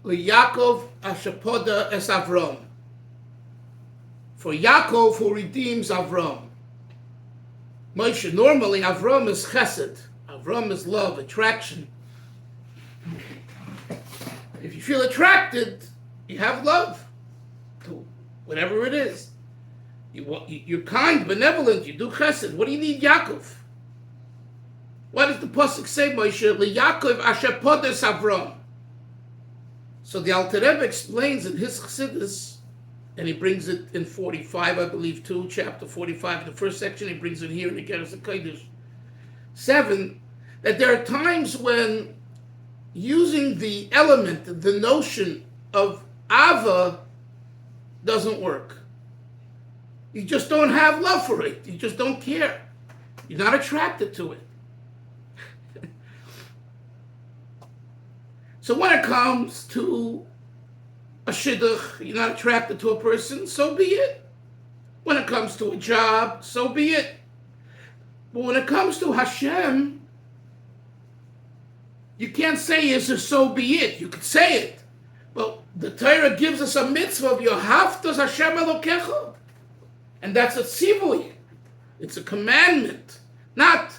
LeYaakov Ashapoda es Avram. For Yaakov who redeems Avram. Moshe, normally Avram is chesed. Avram is love, attraction. If you feel attracted, you have love to whatever it is. You're kind, benevolent, you do chesed. What do you need Yaakov? What does the pasuk say, Moshe? LeYaakov asher podes Avram. So the Alter Rebbe explains in his Chassidus, and he brings it in 45, I believe, too, chapter 45, the first section, he brings it here in the Geras HaKodesh 7, that there are times when using the element, the notion of Ava doesn't work. You just don't have love for it. You just don't care. You're not attracted to it. So when it comes to a shidduch, you're not attracted to a person, so be it. When it comes to a job, so be it. But when it comes to Hashem, you can't say it's a so be it. You could say it. But the Torah gives us a mitzvah of Yohavtas Hashem Elokecha. And that's a tzivui. It's a commandment. Not,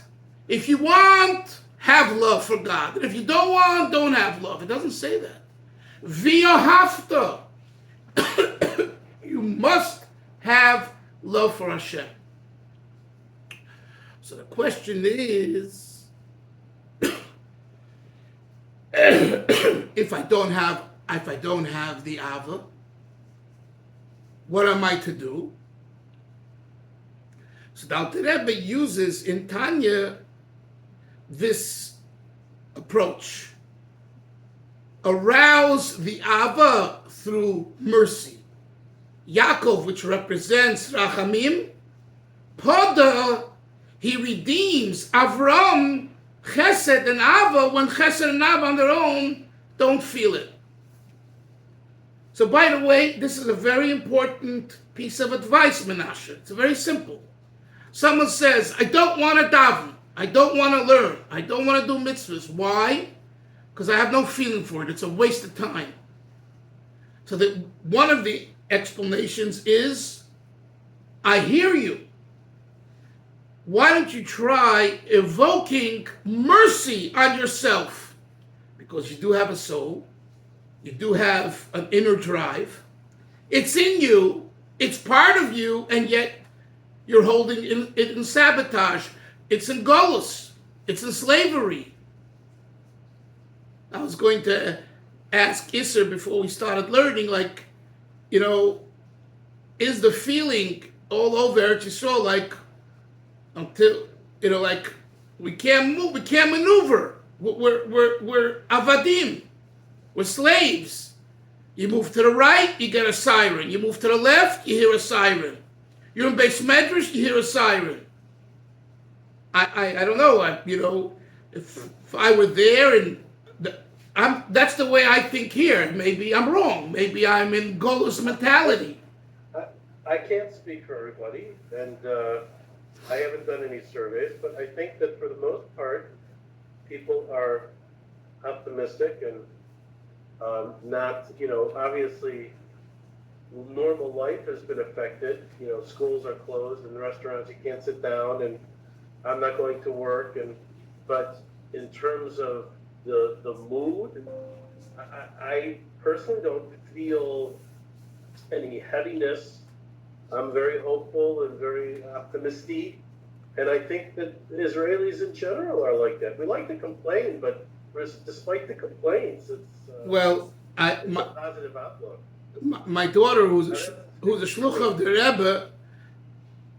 if you want, have love for God. And if you don't want, don't have love. It doesn't say that. V'yohavta. You must have love for Hashem. So the question is, if I don't have the Ava, what am I to do? So the Alter Rebbe uses in Tanya this approach. Arouse the Ava through mercy. Yaakov, which represents Rachamim, Poda, he redeems Avram, Chesed and Ava, when Chesed and Ava on their own don't feel it. So by the way, this is a very important piece of advice, Menashe. It's very simple. Someone says, I don't want to daven. I don't want to learn. I don't want to do mitzvahs. Why? Because I have no feeling for it. It's a waste of time. So that one of the explanations is, I hear you. Why don't you try evoking mercy on yourself? Because you do have a soul. You do have an inner drive. It's in you. It's part of you. And yet you're holding it in sabotage. It's in golus. It's in slavery. I was going to ask Isser before we started learning, is the feeling all over Eretz Yisrael until, we can't move, we can't maneuver. We're avadim. We're slaves. You move to the right, you get a siren. You move to the left, you hear a siren. You're in Beis Medrash, you hear a siren. I don't know. If I were there and that's the way I think here. Maybe I'm wrong. Maybe I'm in Golus mentality. I can't speak for everybody, and I haven't done any surveys, but I think that for the most part, people are optimistic and not, obviously normal life has been affected. Schools are closed and restaurants, you can't sit down, and I'm not going to work. But in terms of the mood, I personally don't feel any heaviness. I'm very hopeful and very optimistic. And I think that Israelis in general are like that. We like to complain, but despite the complaints, it's a positive outlook. My daughter, who's a shluch of the Rebbe,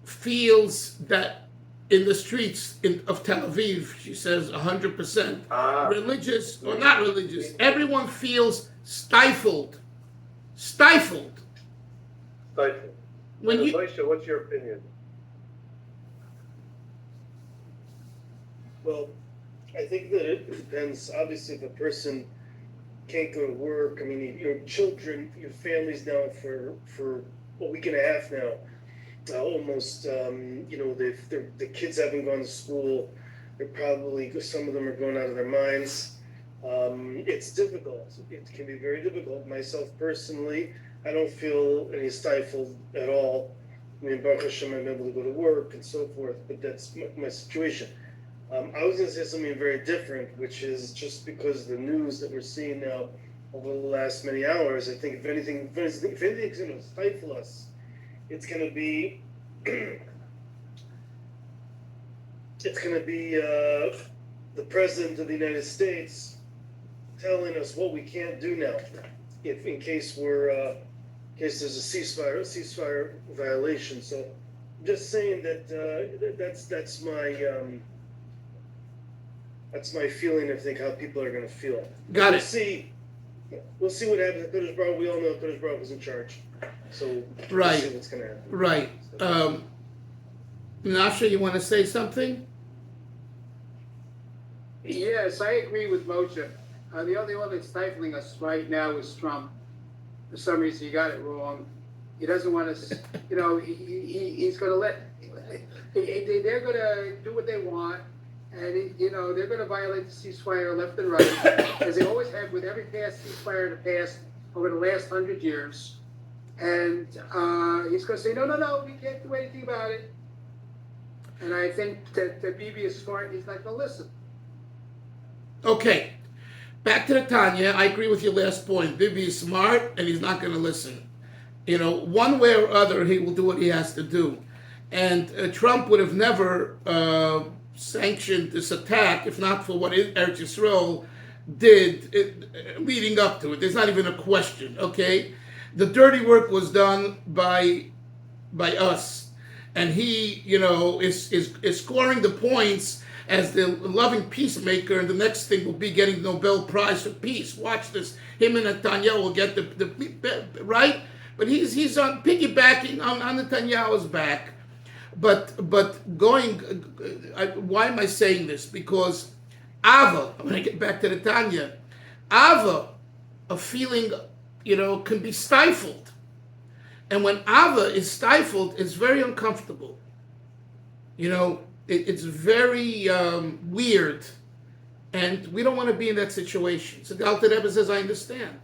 feels that in the streets of Tel Aviv, she says 100%, religious or not religious, everyone feels stifled. Moshe, what's your opinion? Well, I think that it depends. Obviously, if a person can't go to work, your children, your families now for a week and a half now, almost, the kids haven't gone to school. They're probably, some of them are going out of their minds. It's difficult. It can be very difficult. Myself personally, I don't feel any stifled at all. I mean, Baruch Hashem, I'm able to go to work and so forth, but that's my situation. I was going to say something very different, which is just because the news that we're seeing now over the last many hours, I think if anything is going to stifle us, it's going to be the President of the United States telling us what we can't do now, if in case there's a ceasefire violation. So, I'm just saying that that's my feeling. I think how people are going to feel. Got We'll it. see. We'll see what happens. Kodesh Baruch, we all know Kodesh Baruch is in charge. So Right. we'll see what's going to happen. Right. Nasha, you want to say something? Yes, I agree with Moshe. The only one that's stifling us right now is Trump. For some reason, he got it wrong. He doesn't want us, he's going to they're going to do what they want. And, they're going to violate the ceasefire left and right, as they always have with every past ceasefire in the past over the last 100 years. And he's going to say, no, we can't do anything about it. And I think that Bibi is smart. He's not going to listen. Okay. Back to the Tanya. I agree with your last point. Bibi is smart and he's not going to listen. One way or other, he will do what he has to do. And Trump would have never sanctioned this attack if not for what Eretz Yisrael did leading up to it. There's not even a question, okay? The dirty work was done by us. And he, is scoring the points as the loving peacemaker, and the next thing will be getting the Nobel Prize for Peace. Watch this. Him and Netanyahu will get the right? But he's on piggybacking on Netanyahu's back. But why am I saying this? Because Ava, when I get back to the Tanya, Ava, a feeling, can be stifled. And when Ava is stifled, it's very uncomfortable. It's very weird. And we don't want to be in that situation. So the Alter Rebbe says, I understand.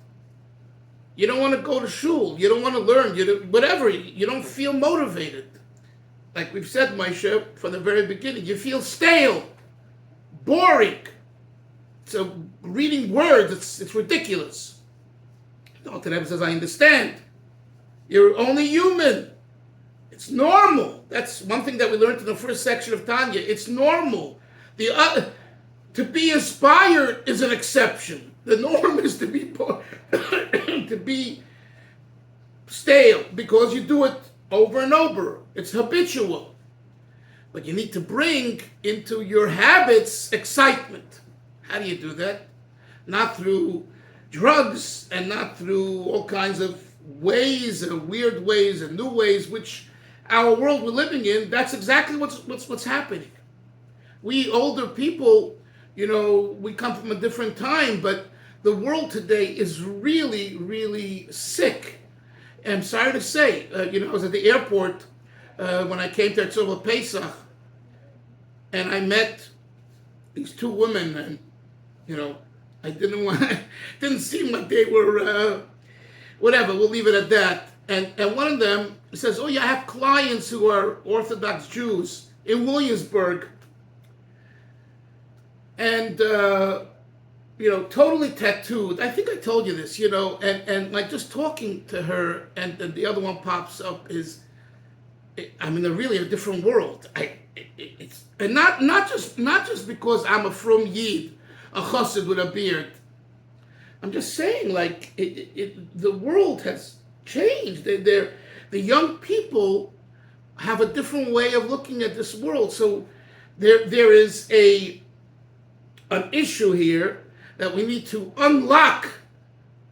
You don't want to go to shul. You don't want to learn. Whatever. You don't feel motivated. Like we've said, Moshe, from the very beginning, you feel stale, boring. So reading words, it's ridiculous. The Alter Rebbe says, I understand. You're only human. It's normal. That's one thing that we learned in the first section of Tanya. It's normal. To be inspired is an exception. The norm is to be to be stale because you do it over and over. It's habitual. But you need to bring into your habits excitement. How do you do that? Not through drugs and not through all kinds of ways and weird ways and new ways, which our world we're living in, that's exactly what's happening. We older people, we come from a different time, but the world today is really, really sick. And I'm sorry to say, I was at the airport when I came to Tzova Pesach, and I met these two women, and I didn't seem like they were whatever. We'll leave it at that. And one of them says, "Oh, yeah, I have clients who are Orthodox Jews in Williamsburg, and totally tattooed. I think I told you this, and like just talking to her, and then the other one pops up I'm in really a different world. It's and not just because I'm a frum Yid, a chassid with a beard. I'm just saying, like the world has changed. The young people have a different way of looking at this world. So there is an issue here that we need to unlock.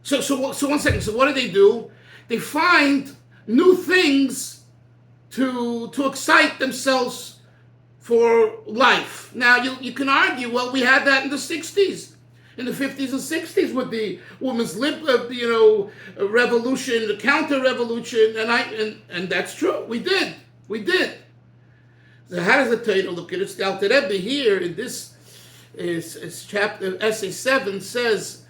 So 1 second. So what do? They find new things to excite themselves for life. Now you can argue, well, we had that in the 60s, in the 50s and 60s with the women's revolution, the counter-revolution, and that's true. We did. So how does the Torah look at it? The Alter Rebbe here in this is chapter essay 7 says,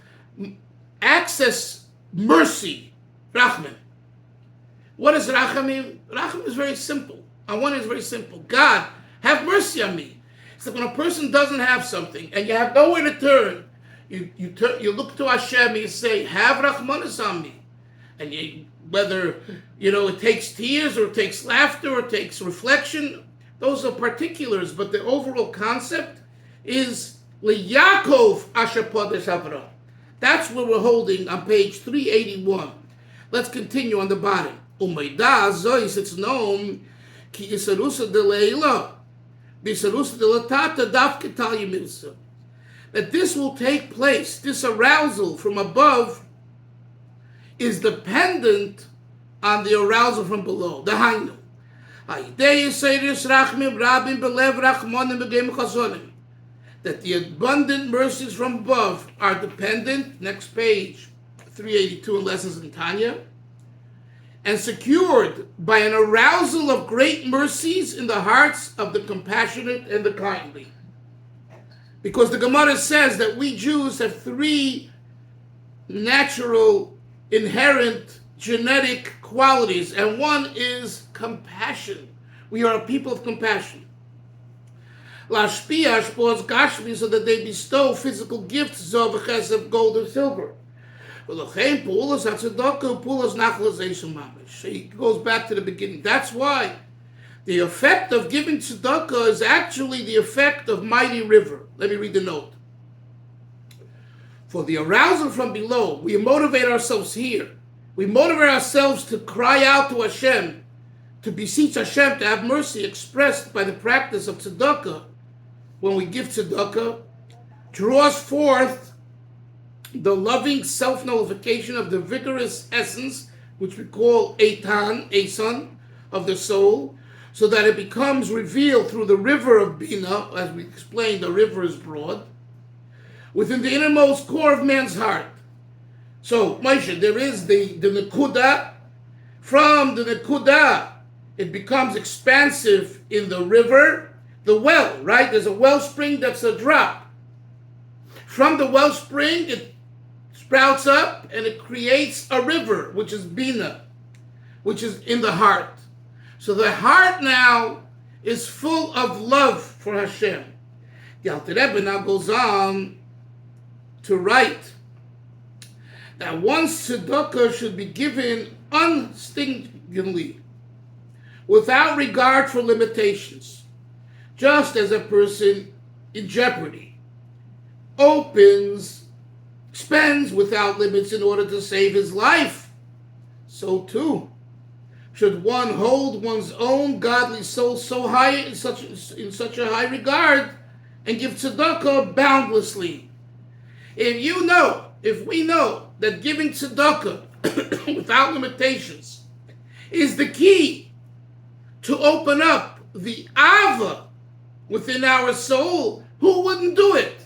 access mercy, rachman. What is rachamim? Rachamim is very simple. On one hand, it's very simple. God, have mercy on me. So when a person doesn't have something and you have nowhere to turn, you look to Hashem and you say, have rachmanis on me. And whether it takes tears or it takes laughter or it takes reflection, those are particulars. But the overall concept is liyakov asher podesh Avram. That's what we're holding on page 381. Let's continue on the bottom. Umayda zois, it's known ki isarusa de leila, bisarusa de latata daf ketal yimilsa. That this will take place, this arousal from above is dependent on the arousal from below, the hainu. That the abundant mercies from above are dependent, next page, 382 in Lessons in Tanya, and secured by an arousal of great mercies in the hearts of the compassionate and the kindly. Because the Gemara says that we Jews have 3 natural, inherent, genetic qualities, and one is compassion. We are a people of compassion. Lashpia shpos gashmi, so that they bestow physical gifts, zov chesed, gold and silver. He goes back to the beginning. That's why the effect of giving tzedakah is actually the effect of mighty river. Let me read the note. For the arousal from below, we motivate ourselves here. We motivate ourselves to cry out to Hashem, to beseech Hashem to have mercy, expressed by the practice of tzedakah. When we give tzedakah, draws forth the loving self-nullification of the vigorous essence, which we call Eitan, of the soul, so that it becomes revealed through the river of Bina. As we explained, the river is broad, within the innermost core of man's heart. So, Moshe, there is the Nekuda. From the Nekuda, it becomes expansive in the river, the well, right? There's a wellspring that's a drop. From the wellspring, it sprouts up and it creates a river, which is Bina, which is in the heart. So the heart now is full of love for Hashem. The Alter Rebbe now goes on to write that one's tzedakah should be given unstintingly, without regard for limitations, just as a person in jeopardy spends without limits in order to save his life. So too should one hold one's own godly soul so high, in such a high regard, and give tzedakah boundlessly. If we know that giving tzedakah without limitations is the key to open up the ava within our soul, who wouldn't do it?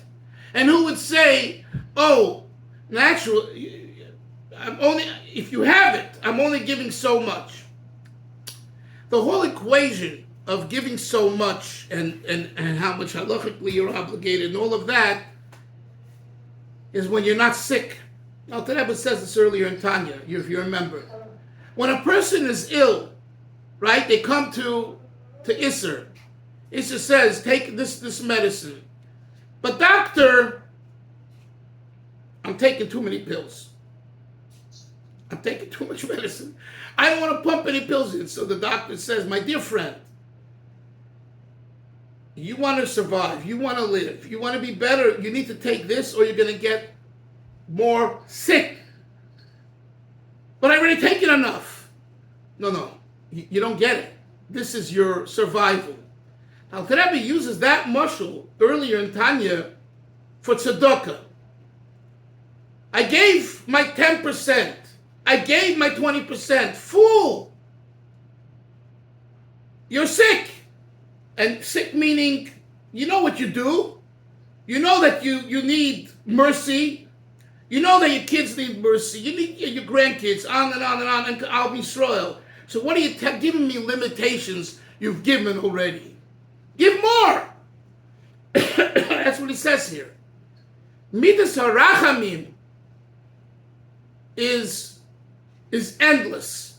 And who would say, oh, naturally, if you have it, I'm only giving so much. The whole equation of giving so much and how much halachically you're obligated and all of that is when you're not sick. Alter Rebbe says this earlier in Tanya, if you remember. When a person is ill, right, they come to Isser. Isser says, take this medicine. But doctor, I'm taking too many pills. I'm taking too much medicine. I don't want to pump any pills in. So the doctor says, my dear friend, you want to survive, you want to live, you want to be better, you need to take this or you're going to get more sick. But I already taken enough. No, you don't get it. This is your survival. Now, Alter Rebbe uses that mushal earlier in Tanya for tzedakah. I gave my 10%. I gave my 20%. Fool! You're sick. And sick meaning, you know what you do. You know that you need mercy. You know that your kids need mercy. You need your grandkids, on and on and on, and I'll be Israel. So what are you giving me limitations you've given already? Give more! That's what he says here. Midas harachamim is endless.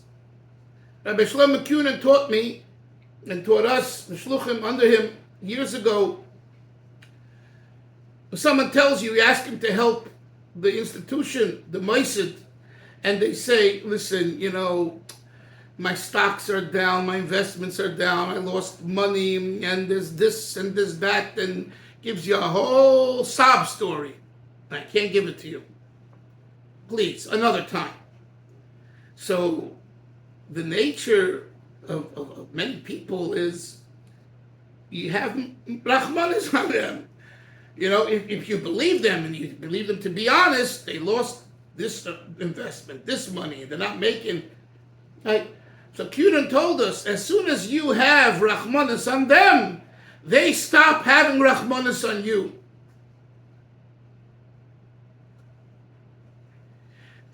Rabbi Shlomo Kunin taught me and taught us, the shluchim under him years ago. When someone tells you, you ask him to help the institution, the Moisid, and they say, listen, you know, my stocks are down, my investments are down, I lost money, and there's this and there's that, and gives you a whole sob story. I can't give it to you. Please, another time. So the nature of many people is you have Rahmanis on them. You know, if you believe them and you believe them to be honest, they lost this investment, this money, they're not making, right? So Kunin told us, as soon as you have Rahmanis on them, they stop having Rahmanis on you.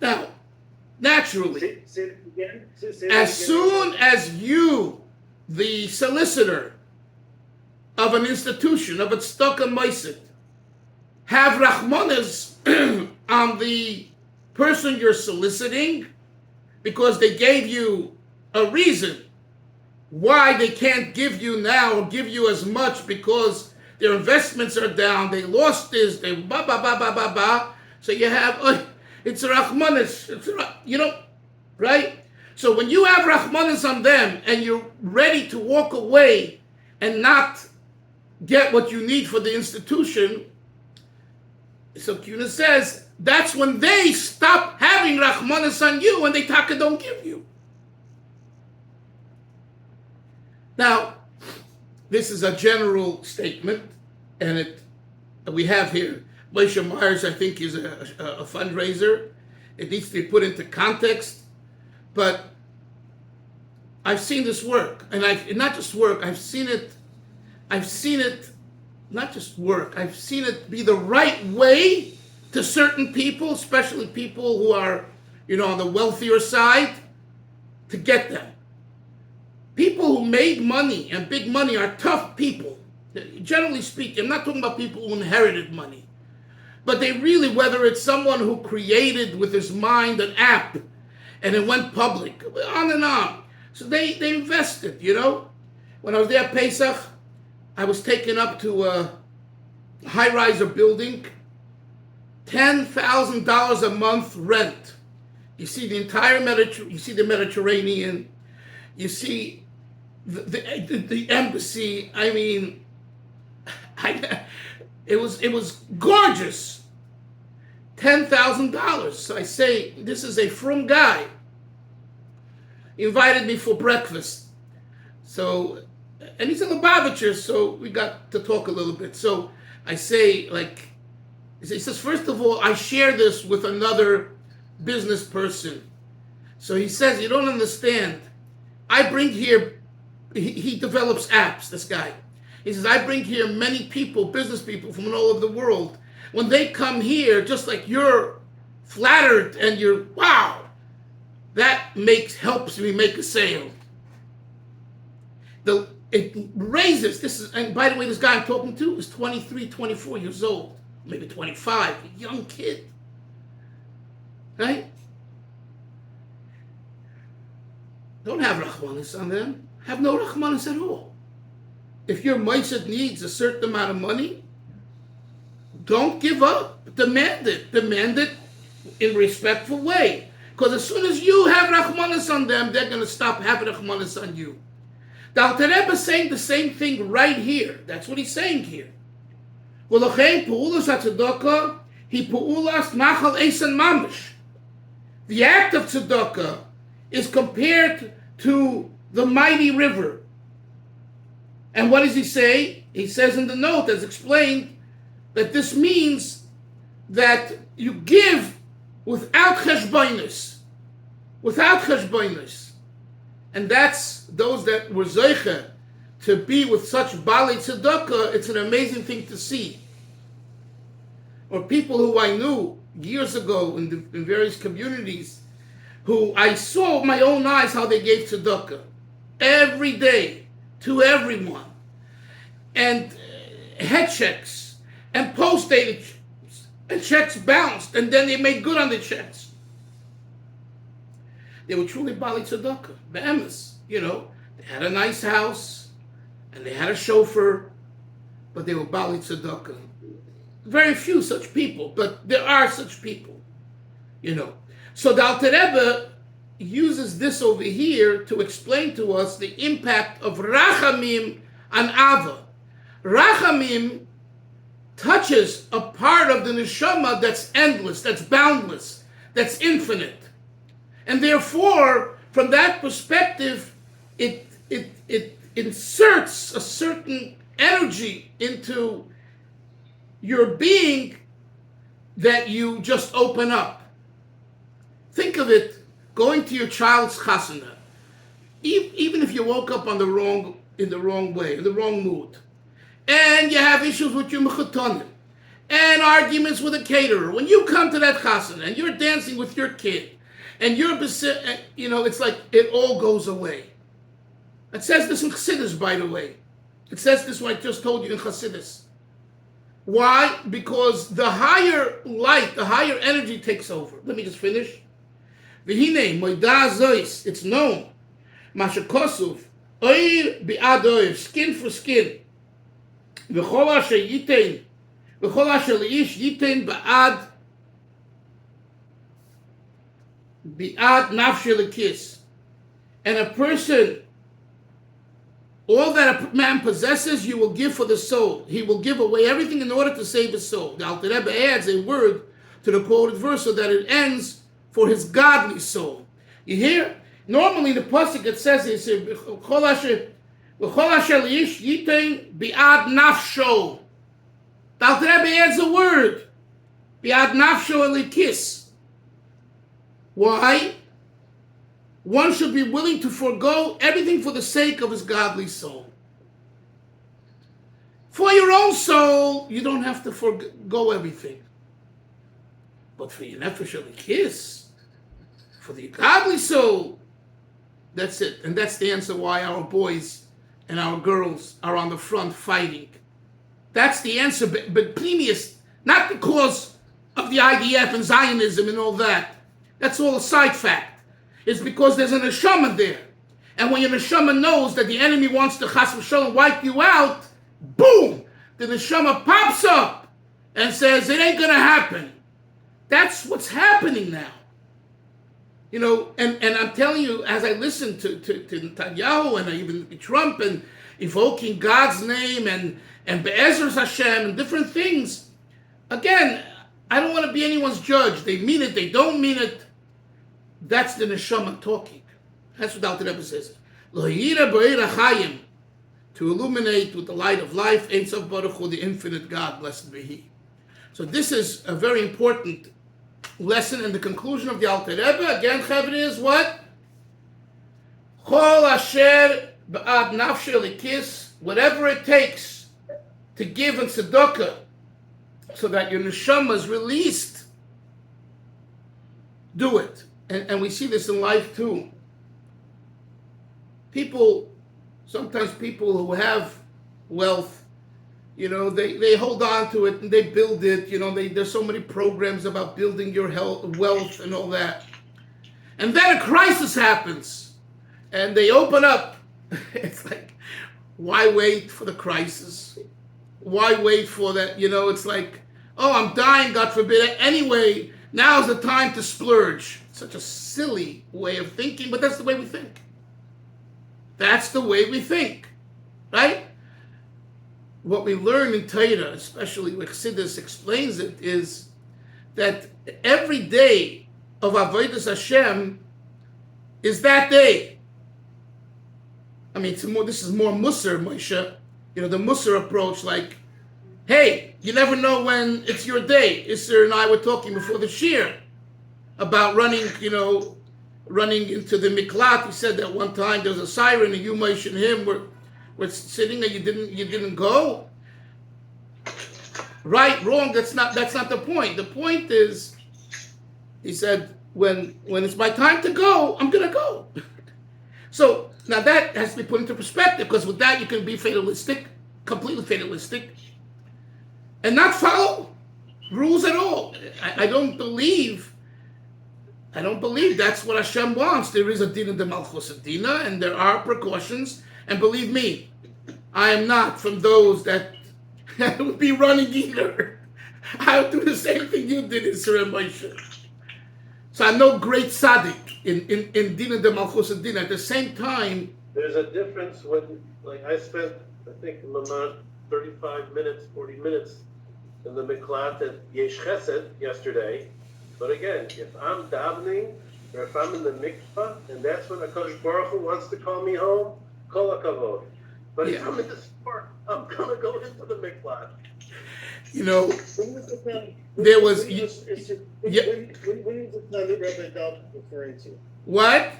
Now, naturally, Say it again. Say it as again. soon as you, the solicitor of an institution, of a tzedakah moisid, have Rahmanis on the person you're soliciting because they gave you a reason why they can't give you now or give you as much because their investments are down, they lost this, they ba ba ba ba ba ba. So you have, it's Rahmanis, you know, right? So when you have Rahmanis on them and you're ready to walk away and not get what you need for the institution, so Kunin says, that's when they stop having Rahmanis on you and they taka don't give you. Now, this is a general statement, and we have here, Moshe Myers, I think, is a fundraiser. It needs to be put into context, but I've seen this work, and not just work, I've seen it not just work, I've seen it be the right way to certain people, especially people who are, you know, on the wealthier side, to get them. People who made money and big money are tough people. Generally speaking, I'm not talking about people who inherited money, but they really, whether it's someone who created with his mind an app and it went public, on and on. So they invested, you know. When I was there at Pesach, I was taken up to a high-riser building, $10,000 a month rent. You see the entire you see the Mediterranean, you see the embassy. I mean, it was gorgeous. $10,000. So I say, this is a frum guy. He invited me for breakfast. So, and he's a Lubavitcher, so we got to talk a little bit. So I say, like, he says, first of all, I share this with another business person. So he says, you don't understand. I bring here, he develops apps, this guy. He says, I bring here many people, business people from all over the world. When they come here, just like you're flattered and you're, wow, that helps me make a sale. It raises, and by the way, this guy I'm talking to is 23, 24 years old, maybe 25, a young kid, right? Don't have Rahmanis on them. Have no Rahmanis at all. If your Moisid needs a certain amount of money, don't give up. Demand it. Demand it in a respectful way. Because as soon as you have Rahmanis on them, they're going to stop having Rahmanis on you. The Alter Rebbe is saying the same thing right here. That's what he's saying here. The act of tzedakah is compared to the mighty river. And what does he say? He says in the note, as explained, that this means that you give without cheshbonos. Without cheshbonos. And that's those that were zeicha to be with such bali tzedakah. It's an amazing thing to see. Or people who I knew years ago in various communities, who I saw with my own eyes how they gave tzedakah every day to everyone, and head checks, and post-dated checks, and checks bounced, and then they made good on the checks. They were truly Bali Tzedakah, be'emes. They had a nice house, and they had a chauffeur, but they were Bali Tzedakah. Very few such people, but there are such people, So the Alter Rebbe uses this over here to explain to us the impact of Rachamim on Ava. Rachamim touches a part of the neshama that's endless, that's boundless, that's infinite. And therefore, from that perspective, it inserts a certain energy into your being that you just open up. Think of it, going to your child's chasana. Even if you woke up in the wrong way, in the wrong mood, and you have issues with your mechatonim, and arguments with a caterer, when you come to that chasana and you're dancing with your kid, and it's like it all goes away. It says this in Chassidus, by the way. It says this what I just told you in Chassidus. Why? Because the higher light, the higher energy takes over. Let me just finish. V'hinei moida zois. It's known. Masha kosuv. Oir bi'ad oir. Skin for skin. V'chol asher yitein. V'chol asher leish yitein ba'ad. Bi'ad nafshe lekis. And a person, all that a man possesses, you will give for the soul. He will give away everything in order to save his soul. The Alter Rebbe adds a word to the quoted verse so that it ends for his godly soul. You hear? Normally in the pasuk it says, "V'chol asher leish yitein bi'ad nafsho." The Alter Rebbe adds a word, bi'ad nafsho lekis. Why? One should be willing to forego everything for the sake of his godly soul. For your own soul, you don't have to forego everything. But for your nefesh elikis, for the godly soul, that's it. And that's the answer why our boys and our girls are on the front fighting. That's the answer. But plenius, not because of the IDF and Zionism and all that. That's all a side fact. It's because there's a neshama there. And when your neshama knows that the enemy wants to chas v'shalom wipe you out, boom! The neshama pops up and says, it ain't gonna happen. That's what's happening now. And I'm telling you, as I listen to Netanyahu and even Trump and evoking God's name and Be'ezras Hashem and different things, again, I don't want to be anyone's judge. They mean it, they don't mean it. That's the neshama talking. That's what Alter Rebbe says. Lo yira b'eira chayim, to illuminate with the light of life, Ein Sof Baruch Hu, the infinite God, blessed be He. So this is a very important lesson in the conclusion of the Alter Rebbe. Again, Chavri, is what? Chol asher ba'ad nafshe likis, whatever it takes to give in tzedakah so that your neshama is released, do it. And we see this in life too. Sometimes people who have wealth, they hold on to it and they build it. There's so many programs about building your wealth and all that. And then a crisis happens and they open up. It's like, why wait for the crisis? Why wait for that? It's like, oh, I'm dying, God forbid. Anyway, now's the time to splurge. Such a silly way of thinking, but that's the way we think. That's the way we think, right? What we learn in Torah, especially when Chassidus explains it, is that every day of Avodas Hashem is that day. I mean, this is more Musar, Moshe. The Musar approach, like, hey, you never know when it's your day. Isser and I were talking before the Shir about running into the miklat. He said that one time there was a siren and you, Moshe, and him were sitting and you didn't go. Right, wrong, that's not the point. The point is, he said, when it's my time to go, I'm gonna go. So now that has to be put into perspective, because with that you can be fatalistic, completely fatalistic. and not follow rules at all. I don't believe that's what Hashem wants. There is a din de malchus dina, and there are precautions. And believe me, I am not from those that would be running either. I would do the same thing you did in Surah Moshe. So I'm no great tzaddik in din de malchus dina. At the same time, there's a difference when, like, I spent, I think, Lamont 35 minutes, 40 minutes in the miklat at Yesh Chesed yesterday. But again, if I'm davening or if I'm in the mikvah and that's when HaKadosh Baruch Hu wants to call me home, kol hakavod. But if I'm in the store, I'm gonna go into the miklat. you know, there was yeah. When was the time that Rabbi Dalfin referring to? What?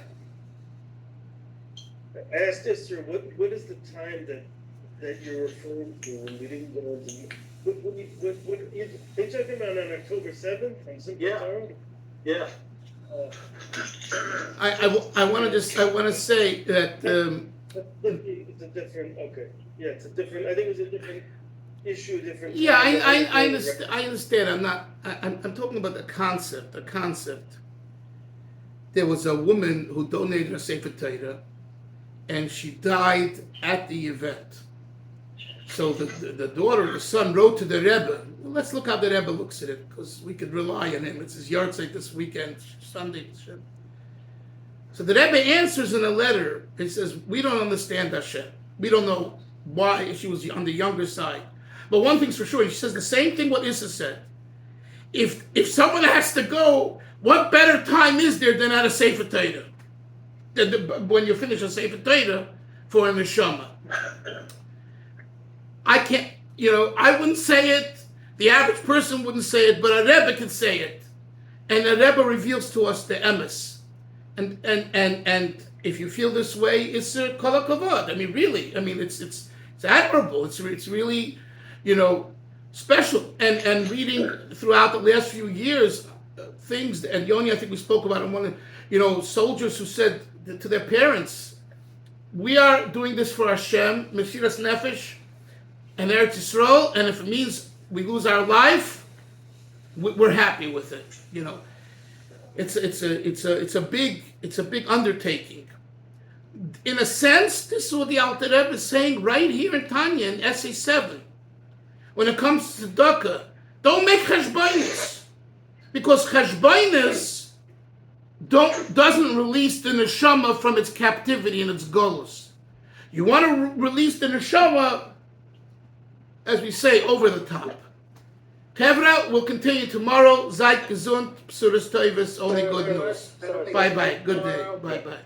I asked Esther, what is the time that you're referring to when we didn't go into? What are you talking about on October 7th on Simple Torah? Yeah. I want to say that it's a different. Okay. Yeah, it's a different. I think it's a different issue. Different. yeah, I understand. I understand. I'm talking about the concept. The concept. There was a woman who donated her Sefer Torah, and she died at the event. So the daughter, the son, wrote to the Rebbe. Let's look how the Rebbe looks at it, because we could rely on him. It's his yahrzeit this weekend, Sunday. So the Rebbe answers in a letter. He says, we don't understand Hashem. We don't know why she was on the younger side. But one thing's for sure, she says the same thing what Issa said. If someone has to go, what better time is there than at a Sefer Torah? When you finish a Sefer Torah for a neshama. I can't, I wouldn't say it. The average person wouldn't say it, but a Rebbe can say it. And a Rebbe reveals to us the emes. And if you feel this way, it's a kol hakavod. I mean, really. I mean, it's admirable. It's really, special. And reading throughout the last few years, things, and Yoni, I think we spoke about it, soldiers who said to their parents, we are doing this for Hashem, Mesiras Nefesh, and Eretz Yisrael, and if it means we lose our life, we're happy with it. It's a big undertaking. In a sense, this is what the Alter Rebbe is saying right here in Tanya in Essay 7. When it comes to tzedakah, don't make cheshbonos, because cheshbonos doesn't release the neshama from its captivity and its golus. You want to release the neshama, as we say, over the top. Tevra will continue tomorrow. Seid gesund, Psuras Toivus, only good news. Bye-bye. Good day. Bye-bye.